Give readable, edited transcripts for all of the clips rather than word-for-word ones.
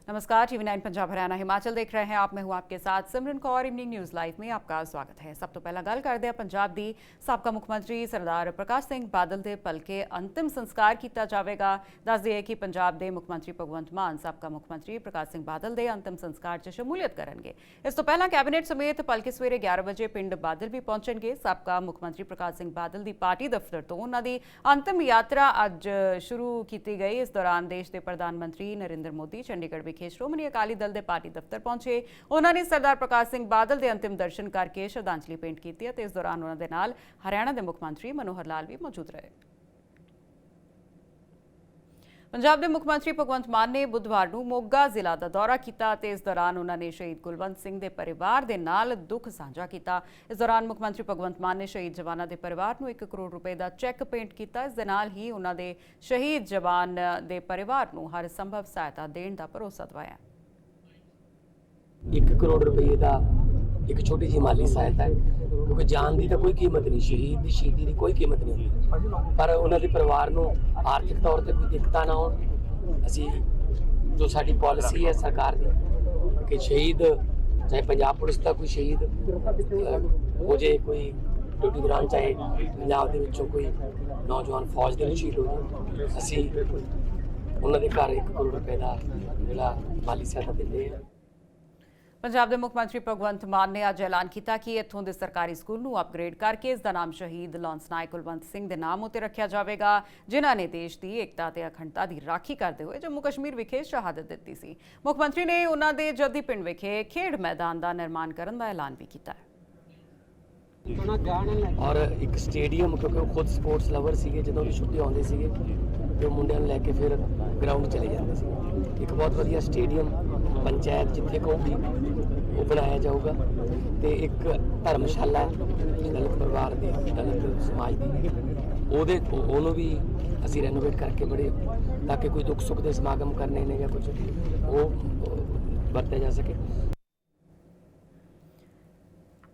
नमस्कार, TV9 पंजाब हरियाणा हिमाचल देख रहे हैं आप। मैं हूं आपके साथ सिमरन कौर। इवनिंग न्यूज़ लाइव में आपका स्वागत है। सब तो पहला गल करते हैं पंजाब दी साबका मुख्यमंत्री सरदार प्रकाश सिंह बादल के पल के अंतिम संस्कार किया जाएगा। दस दिए कि पंजाब के मुख्यमंत्री भगवंत मान साबका मुख्यमंत्री प्रकाश सिंह बादल के अंतिम संस्कार च शमूलियत करेंगे। इस तो पहला कैबिनेट समेत पल के सवेरे 11 बजे पिंड बादल भी पहुंचेंगे। साबका मुख्यमंत्री प्रकाश सिंह बादल की पार्टी दफ्तर तो उन्होंने अंतिम यात्रा अज शुरू की गई। इस दौरान देश के प्रधानमंत्री नरेंद्र मोदी चंडीगढ़ श्रोमणी अकाली दल के पार्टी दफ्तर पहुंचे। उन्होंने सरदार प्रकाश सिंह बादल के अंतिम दर्शन करके श्रद्धांजलि भेंट की। इस दौरान उन्होंने नाल हरियाणा के मुख्यमंत्री मनोहर लाल भी मौजूद रहे। पंजाब के मुख्यमंत्री भगवंत मान ने बुधवार को मोगा जिला का दौरा किया। इस दौरान उन्होंने शहीद कुलवंत सिंह के परिवार के नाल दुख साझा किया। इस दौरान मुख्यमंत्री भगवंत मान ने शहीद जवानों के परिवार को 1 करोड़ रुपए का चैक भेंट किया। इस दे नाल ही उन्होंने शहीद जवान के परिवार को हर संभव सहायता देने का भरोसा दवाया। 1 करोड़ रुपये का एक छोटी जी माली सहायता है, क्योंकि जान की तो कोई कीमत नहीं, शहीद की शहीदी की कोई कीमत नहीं होती, पर उन्होंने परिवार को आर्थिक तौर पर कोई दिक्कत ना हो। असी जो साडी पॉलिसी है सरकार की कि शहीद चाहे पंजाब पुलिस का कोई शहीद हो जाए, कोई ड्यूटी दौरान चाहे पंजाब के विचों कोई नौजवान फौज के शहीद हो जाए, असी उन्होंने घर 1 करोड़ रुपए का जिहड़ा माली सहायता देंगे हैं। पंजाब के मुख्यमंत्री भगवंत मान ने अज ऐलान किया कि इत्थों के सरकारी स्कूल को अपग्रेड करके इसका नाम शहीद लांस नायक कुलवंत सिंह के नाम उत्ते रखा जाएगा, जिन्हों ने देश की एकता ते अखंडता की राखी करते हुए जम्मू कश्मीर विखे शहादत दी सी। मुख्यमंत्री ने उन्होंने जद्दी पिंड विखे खेड मैदान का निर्माण करने का ऐलान भी किया। और एक स्टेडियम, क्योंकि वो खुद स्पोर्ट्स लवर थे, जो भी छुट्टी आते थे तो मुंडिया लैके फिर ग्राउंड चले जाते थे। एक बहुत वधिया स्टेडियम पंचायत जिथे कहूगी वो बनाया जाऊगा। तो एक धर्मशाला दलित परिवार की दलित समाज की वो भी असी रेनोवेट करके बड़े, ताकि कोई दुख सुख के समागम करने ने या कुछ वो बरते जा सके।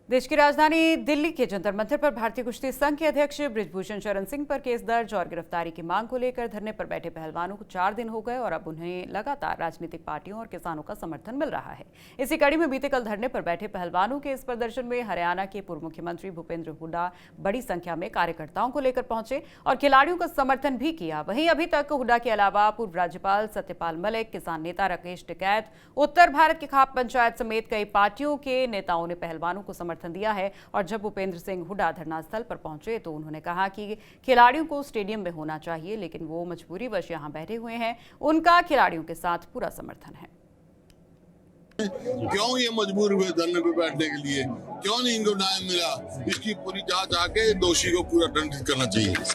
देश की राजधानी दिल्ली के जंतर मंतर पर भारतीय कुश्ती संघ के अध्यक्ष बृजभूषण शरण सिंह पर केस दर्ज और गिरफ्तारी की मांग को लेकर धरने पर बैठे पहलवानों को 4 दिन हो गए और अब उन्हें लगातार राजनीतिक पार्टियों और किसानों का समर्थन मिल रहा है। इसी कड़ी में बीते कल धरने पर बैठे पहलवानों के इस प्रदर्शन में हरियाणा के पूर्व मुख्यमंत्री भूपेंद्र हुड्डा बड़ी संख्या में कार्यकर्ताओं को लेकर पहुंचे और खिलाड़ियों का समर्थन भी किया। वहीं अभी तक हुड्डा के अलावा पूर्व राज्यपाल सत्यपाल मलिक, किसान नेता राकेश टिकैत, उत्तर भारत की खाप पंचायत समेत कई पार्टियों के नेताओं ने पहलवानों को समर्थन दिया है। और जब भूपेंद्र सिंह हुड्डा धरना स्थल पर पहुंचे तो उन्होंने कहा कि खिलाड़ियों को स्टेडियम में होना चाहिए, लेकिन वो मजबूरीवश यहां बैठे हुए हैं। उनका खिलाड़ियों के साथ पूरा समर्थन है। क्यों ये मजबूर हुए धरने पे बैठने के लिए, क्यों नहीं इनको न्याय मिला, इसकी पूरी जांच आके दोषी को पूरा दंडित करना चाहिए।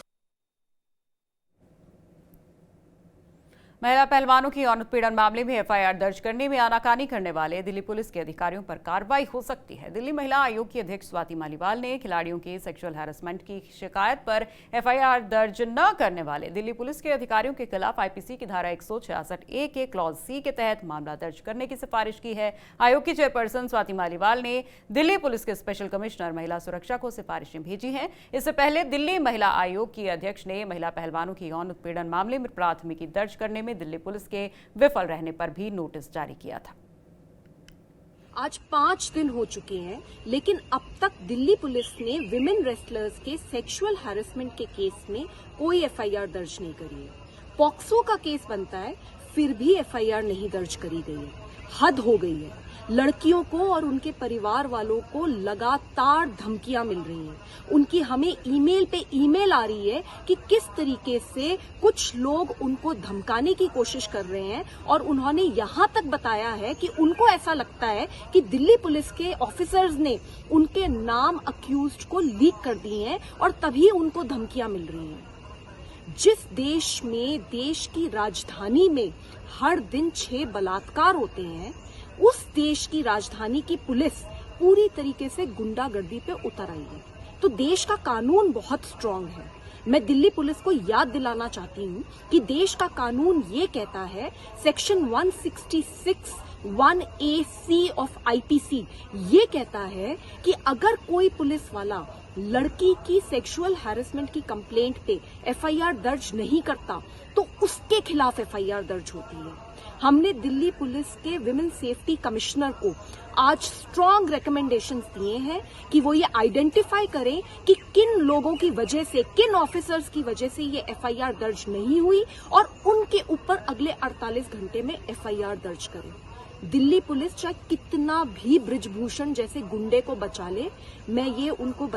महिला पहलवानों की यौन उत्पीड़न मामले में एफआईआर दर्ज करने में आनाकानी करने वाले दिल्ली पुलिस के अधिकारियों पर कार्रवाई हो सकती है। दिल्ली महिला आयोग की अध्यक्ष स्वाति मालीवाल ने खिलाड़ियों के सेक्सुअल हैरेसमेंट की शिकायत पर एफआईआर दर्ज न करने वाले दिल्ली पुलिस के अधिकारियों के खिलाफ आईपीसी की धारा 166A के क्लॉज सी के तहत मामला दर्ज करने की सिफारिश की है। आयोग की चेयरपर्सन स्वाति मालीवाल ने दिल्ली पुलिस के स्पेशल कमिश्नर महिला सुरक्षा को सिफारिशें भेजी हैं। इससे पहले दिल्ली महिला आयोग की अध्यक्ष ने महिला पहलवानों की यौन उत्पीड़न मामले में प्राथमिकी दर्ज करने में दिल्ली पुलिस के विफल रहने पर भी नोटिस जारी किया था। आज 5 दिन हो चुके हैं, लेकिन अब तक दिल्ली पुलिस ने विमेन रेसलर्स के सेक्सुअल हैरेसमेंट के केस में कोई एफआईआर दर्ज नहीं करी है। पॉक्सो का केस बनता है, फिर भी एफआईआर नहीं दर्ज करी गई है। हद हो गई है। लड़कियों को और उनके परिवार वालों को लगातार धमकियां मिल रही हैं। उनकी हमें ईमेल पे ईमेल आ रही है कि किस तरीके से कुछ लोग उनको धमकाने की कोशिश कर रहे हैं, और उन्होंने यहां तक बताया है कि उनको ऐसा लगता है कि दिल्ली पुलिस के ऑफिसर्स ने उनके नाम अक्यूज्ड को लीक कर दिए हैं और तभी उनको धमकियां मिल रही हैं। जिस देश में देश की राजधानी में हर दिन 6 बलात्कार होते हैं, उस देश की राजधानी की पुलिस पूरी तरीके से गुंडागर्दी पे उतर आई है। तो देश का कानून बहुत स्ट्रांग है। मैं दिल्ली पुलिस को याद दिलाना चाहती हूँ कि देश का कानून ये कहता है, सेक्शन 166 1AC ऑफ आईपीसी ये कहता है कि अगर कोई पुलिस वाला लड़की की सेक्सुअल हैरेसमेंट की कंप्लेंट पे एफआईआर दर्ज नहीं करता तो उसके खिलाफ एफआईआर दर्ज होती है। हमने दिल्ली पुलिस के विमेन सेफ्टी कमिश्नर को आज स्ट्रॉन्ग रिकमेंडेशंस दिए हैं कि वो ये आइडेंटिफाई करें कि किन लोगों की वजह से, किन ऑफिसर्स की वजह से ये एफआईआर दर्ज नहीं हुई और उनके ऊपर अगले 48 घंटे में एफआईआर दर्ज करें। दिल्ली पुलिस चाहे कितना भी बृजभूषण जैसे गुंडे को बचा ले, मैं ये उनको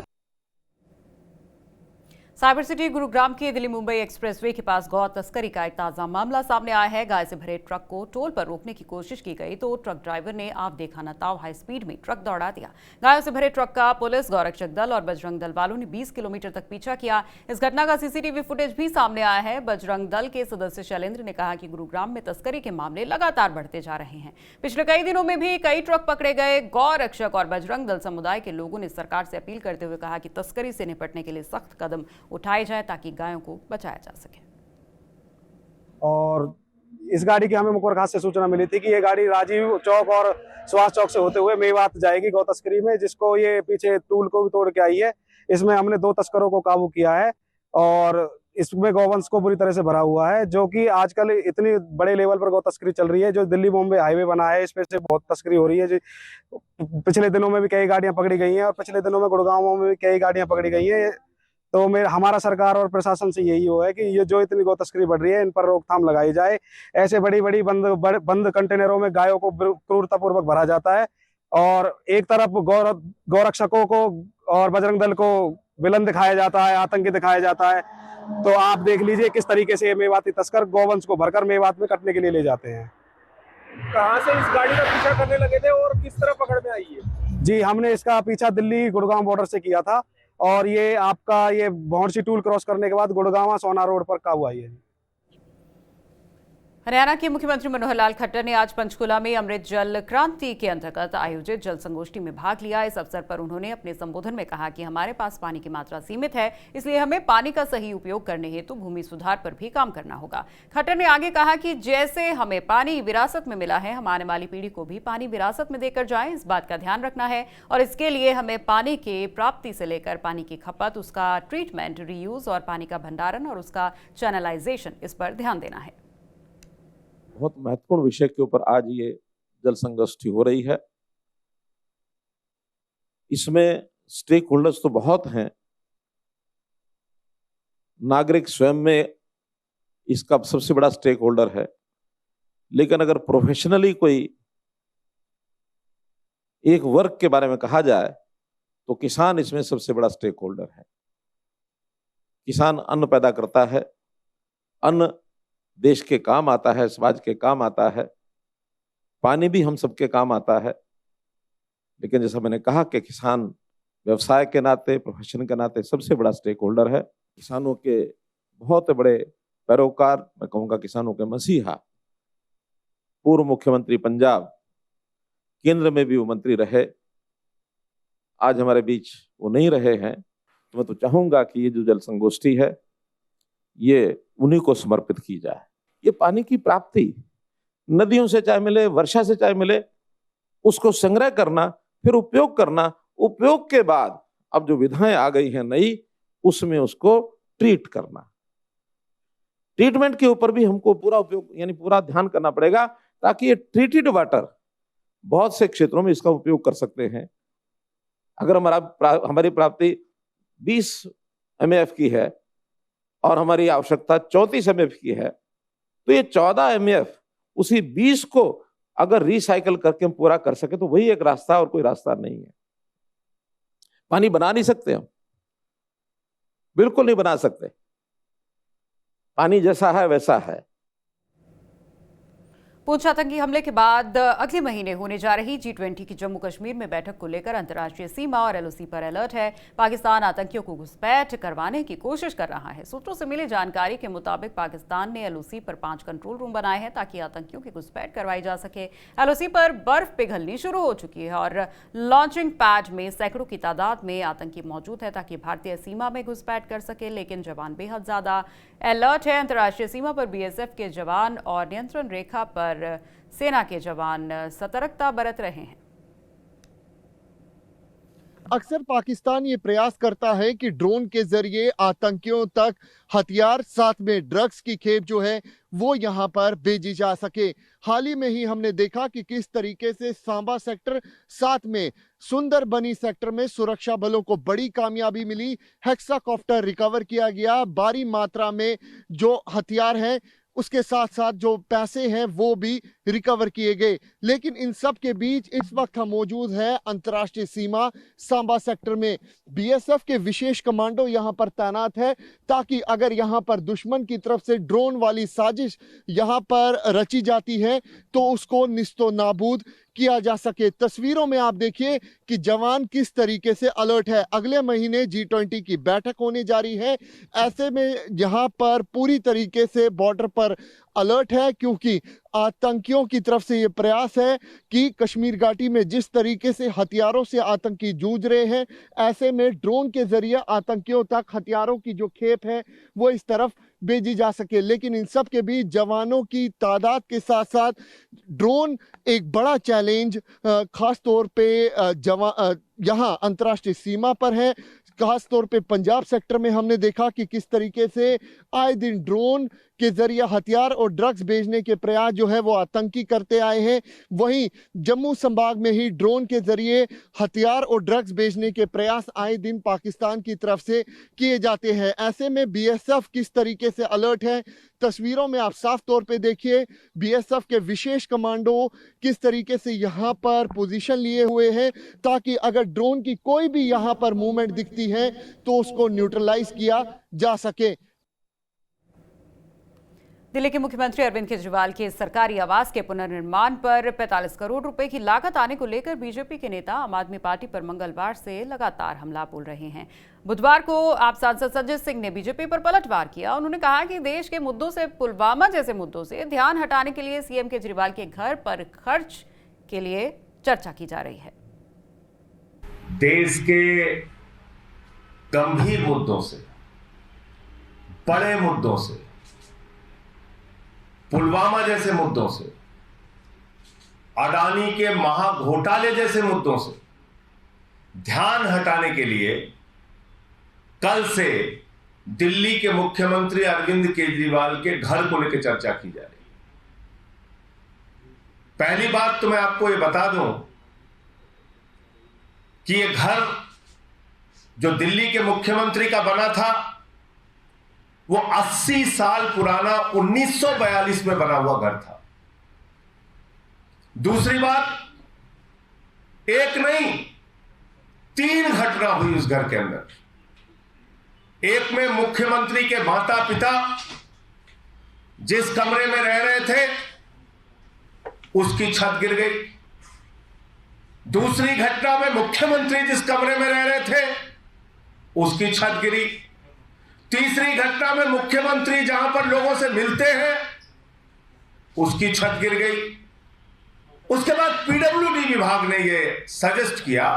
साइबर सिटी गुरुग्राम के दिल्ली मुंबई एक्सप्रेसवे के पास गौ तस्करी का एक ताजा मामला सामने आया है। गाय से भरे ट्रक को टोल पर रोकने की कोशिश की गई तो ट्रक ड्राइवर ने आप देखा न ताव हाई स्पीड में ट्रक दौड़ा दिया। गायों से भरे ट्रक का पुलिस, गौरक्षक दल और बजरंग दल वालों ने 20 किलोमीटर तक पीछा किया। इस घटना का सीसीटीवी फुटेज भी सामने आया है। बजरंग दल के सदस्य शैलेंद्र ने कहा कि गुरुग्राम में तस्करी के मामले लगातार बढ़ते जा रहे हैं। पिछले कई दिनों में भी कई ट्रक पकड़े गए। गौरक्षक और बजरंग दल समुदाय के लोगों ने सरकार से अपील करते हुए कहा कि तस्करी से निपटने के लिए सख्त कदम उठाए जाए ताकि गायों को बचाया जा सके। और इस गाड़ी की हमें मुखर खास से सूचना मिली थी कि ये गाड़ी राजीव चौक और सुभाष चौक से होते हुए मेवात जाएगी गौ तस्करी में, जिसको ये पीछे टूल को भी तोड़ के आई है। इसमें हमने 2 तस्करों को काबू किया है और इसमें गौवंश को बुरी तरह से भरा हुआ है, जो कि आजकल इतनी बड़े लेवल पर गौ तस्करी चल रही है। जो दिल्ली मुंबई हाईवे बना है, इस पे से बहुत तस्करी हो रही है। पिछले दिनों में भी कई गाड़ियां पकड़ी गई हैं और पिछले दिनों में गुड़गांव में भी कई गाड़ियां पकड़ी गई हैं। तो हमारा सरकार और प्रशासन से यही हो है कि ये जो इतनी गौ तस्करी बढ़ रही है, इन पर रोकथाम लगाई जाए। ऐसे बड़ी बड़ी बंद कंटेनरों में गायों को क्रूरतापूर्वक भरा जाता है और एक तरफ गौरक्षकों को और बजरंग दल को विलन दिखाया जाता है, आतंकी दिखाया जाता है। तो आप देख लीजिए किस तरीके से मेवाती तस्कर गौवंश को भरकर मेवात में कटने के लिए ले जाते हैं। कहाँ से इस गाड़ी का पीछा करने लगे थे और किस तरह पकड़ में आई है? जी, हमने इसका पीछा दिल्ली गुड़गांव बॉर्डर से किया था और ये आपका ये भौंडसी टूल क्रॉस करने के बाद गुड़गांव सोना रोड पर काबू आई है। हरियाणा के मुख्यमंत्री मनोहर लाल खट्टर ने आज पंचकुला में अमृत जल क्रांति के अंतर्गत आयोजित जल संगोष्ठी में भाग लिया। इस अवसर पर उन्होंने अपने संबोधन में कहा कि हमारे पास पानी की मात्रा सीमित है, इसलिए हमें पानी का सही उपयोग करने हेतु भूमि सुधार पर भी काम करना होगा। खट्टर ने आगे कहा कि जैसे हमें पानी विरासत में मिला है, हम आने वाली पीढ़ी को भी पानी विरासत में देकर जाएं, इस बात का ध्यान रखना है और इसके लिए हमें पानी के प्राप्ति से लेकर पानी की खपत, उसका ट्रीटमेंट, रीयूज और पानी का भंडारण और उसका चैनलाइजेशन, इस पर ध्यान देना है। बहुत महत्वपूर्ण विषय के ऊपर आज ये जल संगोष्ठी हो रही है। इसमें स्टेक होल्डर्स तो बहुत हैं, नागरिक स्वयं में इसका सबसे बड़ा स्टेक होल्डर है, लेकिन अगर प्रोफेशनली कोई एक वर्ग के बारे में कहा जाए तो किसान इसमें सबसे बड़ा स्टेक होल्डर है। किसान अन्न पैदा करता है, अन्न देश के काम आता है, समाज के काम आता है, पानी भी हम सबके काम आता है। लेकिन जैसा मैंने कहा कि किसान व्यवसाय के नाते, प्रोफेशन के नाते सबसे बड़ा स्टेक होल्डर है। किसानों के बहुत बड़े पैरोकार, मैं कहूँगा किसानों के मसीहा, पूर्व मुख्यमंत्री पंजाब, केंद्र में भी वो मंत्री रहे, आज हमारे बीच वो नहीं रहे हैं। तो मैं तो चाहूँगा कि ये जो जल संगोष्ठी है ये उन्हीं को समर्पित की जाए। ये पानी की प्राप्ति नदियों से चाहे मिले, वर्षा से चाहे मिले, उसको संग्रह करना, फिर उपयोग करना, उपयोग के बाद अब जो विधाएं आ गई हैं नई, उसमें उसको ट्रीट करना। ट्रीटमेंट के ऊपर भी हमको पूरा उपयोग यानी पूरा ध्यान करना पड़ेगा ताकि ये ट्रीटेड वाटर बहुत से क्षेत्रों में इसका उपयोग कर सकते हैं। अगर हमारी प्राप्ति 20 MAF की है और हमारी आवश्यकता 34 MAF की है, तो ये 14 MAF उसी 20 को अगर रिसाइकल करके हम पूरा कर सके तो वही एक रास्ता और कोई रास्ता नहीं है। पानी बना नहीं सकते हम, बिल्कुल नहीं बना सकते। पानी जैसा है वैसा है। पुंछ आतंकी हमले के बाद अगले महीने होने जा रही G20 की जम्मू कश्मीर में बैठक को लेकर अंतर्राष्ट्रीय सीमा और LOC पर अलर्ट है। पाकिस्तान आतंकियों को घुसपैठ करवाने की कोशिश कर रहा है। सूत्रों से मिली जानकारी के मुताबिक पाकिस्तान ने LOC पर 5 कंट्रोल रूम बनाए हैं ताकि आतंकियों की घुसपैठ करवाई जा सके। LOC पर बर्फ पिघलनी शुरू हो चुकी है और लॉन्चिंग पैड में सैकड़ों की तादाद में आतंकी मौजूद है ताकि भारतीय सीमा में घुसपैठ कर सके, लेकिन जवान बेहद ज्यादा अलर्ट है। अंतर्राष्ट्रीय सीमा पर BSF के जवान और नियंत्रण रेखा पर सेना के जवान सतर्कता बरत रहे हैं। अक्सर पाकिस्तान ये प्रयास करता है कि ड्रोन के जरिए आतंकियों तक हथियार साथ में ड्रग्स की खेप जो है वो यहाँ पर भेजी जा सके। हाल ही में ही हमने देखा कि किस तरीके से सांबा सेक्टर साथ में सुंदरबनी सेक्टर में सुरक्षा बलों को बड़ी कामयाबी मिली। हेक्साकॉप्टर रिकवर किया गया, भारी मात्रा में जो हथियार हैं उसके साथ साथ जो पैसे हैं वो भी रिकवर किए गए। लेकिन इन सब के बीच इस वक्त हम मौजूद हैं अंतर्राष्ट्रीय सीमा सांबा सेक्टर में। बीएसएफ के विशेष कमांडो यहां पर तैनात है ताकि अगर यहां पर दुश्मन की तरफ से ड्रोन वाली साजिश यहां पर रची जाती है तो उसको निस्तो नाबूद किया जा सके। तस्वीरों में आप देखिए कि जवान किस तरीके से अलर्ट है। अगले महीने G20 की बैठक होने जा रही है। ऐसे में यहाँ पर पूरी तरीके से बॉर्डर पर अलर्ट है क्योंकि आतंकियों की तरफ से ये प्रयास है कि कश्मीर घाटी में जिस तरीके से हथियारों से आतंकी जूझ रहे हैं, ऐसे में ड्रोन के जरिए आतंकियों तक हथियारों की जो खेप है वो इस तरफ भेजी जा सके। लेकिन इन सब के बीच जवानों की तादाद के साथ साथ ड्रोन एक बड़ा चैलेंज खास तौर पे यहाँ अंतर्राष्ट्रीय सीमा पर है। खास तौर पे पंजाब सेक्टर में हमने देखा कि किस तरीके से आए दिन ड्रोन के जरिए हथियार और ड्रग्स भेजने के प्रयास जो है वो आतंकी करते आए हैं। वहीं जम्मू संभाग में ही ड्रोन के जरिए हथियार और ड्रग्स भेजने के प्रयास आए दिन पाकिस्तान की तरफ से किए जाते हैं। ऐसे में बीएसएफ किस तरीके से अलर्ट है, तस्वीरों में आप साफ तौर पे देखिए बीएसएफ के विशेष कमांडो किस तरीके से यहाँ पर पोजीशन लिए हुए हैं ताकि अगर ड्रोन की कोई भी यहाँ पर मूवमेंट दिखती है तो उसको न्यूट्रलाइज किया जा सके। दिल्ली के मुख्यमंत्री अरविंद केजरीवाल के सरकारी आवास के पुनर्निर्माण पर 45 करोड़ रुपए की लागत आने को लेकर बीजेपी के नेता आम आदमी पार्टी पर मंगलवार से लगातार हमला बोल रहे हैं। बुधवार को आप सांसद संजय सिंह ने बीजेपी पर पलटवार किया। उन्होंने कहा कि देश के मुद्दों से, पुलवामा जैसे मुद्दों से ध्यान हटाने के लिए सीएम केजरीवाल के घर पर खर्च के लिए चर्चा की जा रही है। देश के गंभीर मुद्दों से, बड़े मुद्दों से, पुलवामा जैसे मुद्दों से, अडानी के महाघोटाले जैसे मुद्दों से ध्यान हटाने के लिए कल से दिल्ली के मुख्यमंत्री अरविंद केजरीवाल के घर को लेकर चर्चा की जा रही है। पहली बात तो मैं आपको ये बता दूं कि ये घर जो दिल्ली के मुख्यमंत्री का बना था वो 80 साल पुराना 1942 में बना हुआ घर था। दूसरी बात, एक नहीं 3 घटना हुई उस घर के अंदर। एक में मुख्यमंत्री के माता पिता जिस कमरे में रह रहे थे उसकी छत गिर गई। दूसरी घटना में मुख्यमंत्री जिस कमरे में रह रहे थे उसकी छत गिरी। तीसरी घटना में मुख्यमंत्री जहां पर लोगों से मिलते हैं उसकी छत गिर गई। उसके बाद पीडब्ल्यूडी विभाग ने यह सजेस्ट किया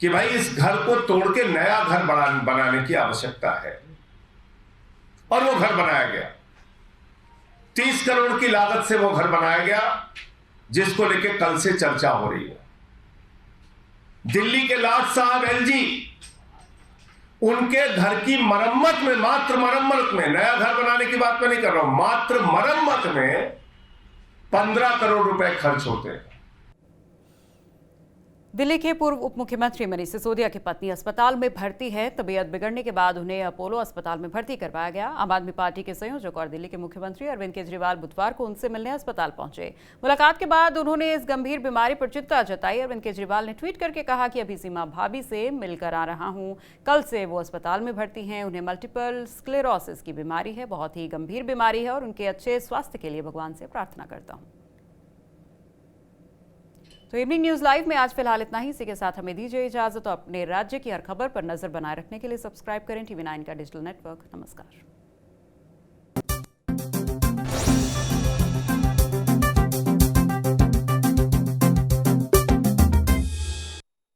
कि भाई इस घर को तोड़ के नया घर बनाने की आवश्यकता है और वो घर बनाया गया। 30 करोड़ की लागत से वो घर बनाया गया जिसको लेके कल से चर्चा हो रही है। दिल्ली के लाट साहब एलजी, उनके घर की मरम्मत में, मात्र मरम्मत में, नया घर बनाने की बात मैं नहीं कर रहा हूं, मात्र मरम्मत में 15 करोड़ रुपए खर्च होते हैं। दिल्ली के पूर्व उप मुख्यमंत्री मनीष सिसोदिया की पत्नी अस्पताल में भर्ती है। तबीयत बिगड़ने के बाद उन्हें अपोलो अस्पताल में भर्ती करवाया गया। आम आदमी पार्टी के संयोजक और दिल्ली के मुख्यमंत्री अरविंद केजरीवाल बुधवार को उनसे मिलने अस्पताल पहुंचे। मुलाकात के बाद उन्होंने इस गंभीर बीमारी पर चिंता जताई। अरविंद केजरीवाल ने ट्वीट करके कहा कि अभी सीमा भाभी से मिलकर आ रहा हूं। कल से वो अस्पताल में भर्ती हैं। उन्हें मल्टीपल स्क्लेरोसिस की बीमारी है, बहुत ही गंभीर बीमारी है और उनके अच्छे स्वास्थ्य के लिए भगवान से प्रार्थना करता हूं। तो इवनिंग न्यूज़ लाइव में आज फिलहाल इतना ही। इसी के साथ हमें दीजिए इजाजत। तो अपने राज्य की हर खबर पर नजर बनाए रखने के लिए सब्सक्राइब करें TV9 का डिजिटल नेटवर्क। नमस्कार।